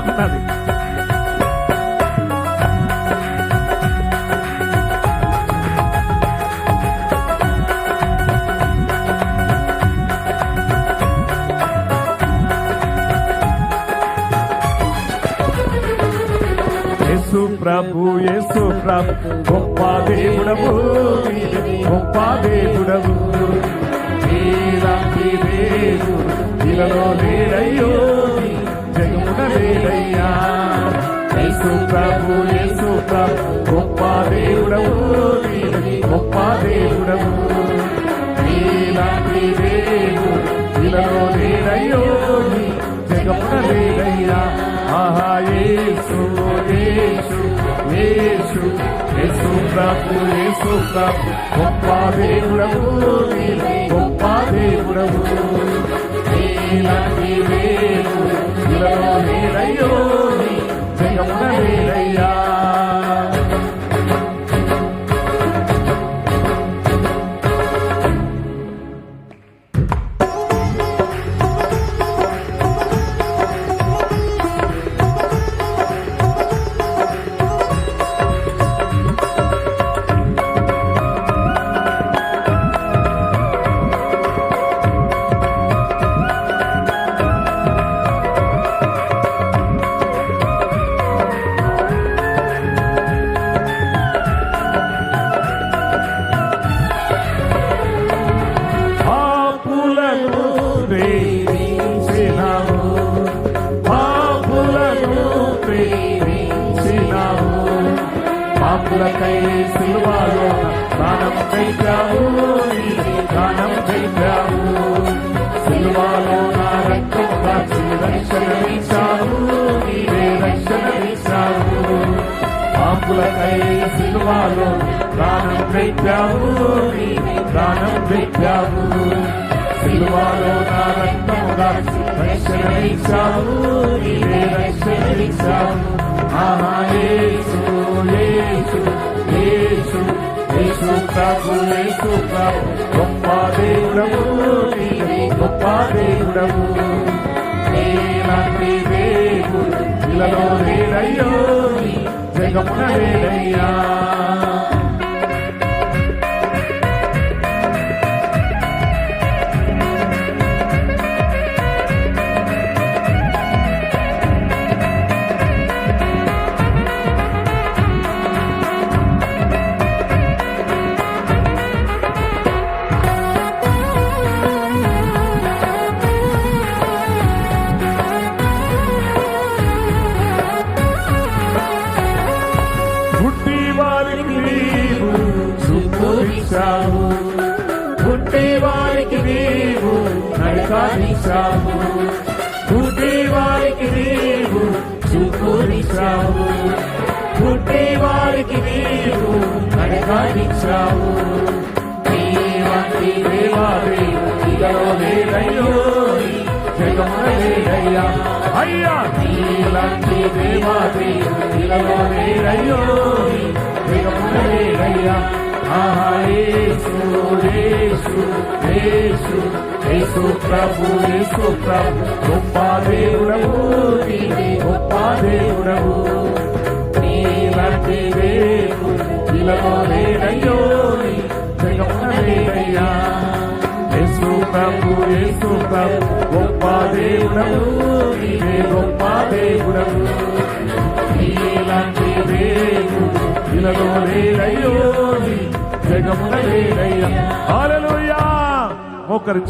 బాగున్నది. యేసు ప్రభు గొప్ప దేవుడవు, గొప్ప దేవుడవు. నీలాంటి దేవుడు ఇలలో లేడయ్యో, జగమున లేడయ్యా. యేసు ప్రభు గొప్ప దేవుడవు, గొప్ప దేవుడవు. నీలాంటి దేవుడు ఇలలో లేడయ్యో, జగమున లేడయ్యా. ఆహా యేసు ప్రభు గొప్ప దేవుడవు, గొప్ప దేవుడవు. నీలాంటి దేవుడు ఇలలో లేడయ్యో, జగమున లేడయ్యా. పాపులకై సిలువలో ప్రాణం పెట్టావు, ప్రాణం పెట్టావు. సిలువలో నా రక్తం కాచి రక్షణించావు, నీవే రక్షణించావు. పాపులకై సిలువలో ప్రాణం పెట్టావు, ప్రాణం పెట్టావు. సిలువలో నా రక్తం కాచి రక్షణించావు, నీవే రక్షణించావు. ఆహా యేసు ప్రభు గొప్ప దేవుడవు, గొప్ప దేవుడవు. నీలాంటి దేవుడు ఇలలో లేడయ్యో, జగమున లేడయ్యా. పుట్టి వారికి నీవు నడకానిచ్చావు, పుట్టి వారికి నీవు చూపునిచ్చావు. పుట్టి వారికి నీవు నడకానిచ్చావు. నీవంటి దేవాది ఇలలో లేడయ్యో, జగమున లేడయ్యా. అయ్యా నీలాంటి దేవాది ఇలలో లేడయ్యో, జగమున లేడయ్యా. ఆహా యేసు ప్రభు గొప్ప దేవుడవు, గొప్ప దేవుడవు. నీలాంటి దేవుడు ఇలలో లేడయ్యో, జగమున లేడయ్యా. యేసు ప్రభు గొప్ప దేవుడవు, నీవే గొప్ప దేవుడవు. నీలాంటి దేవుడు ఇలలో లేడయ్యో, జగమున లేడయ్యా. హల్లెలూయా. మోకరించి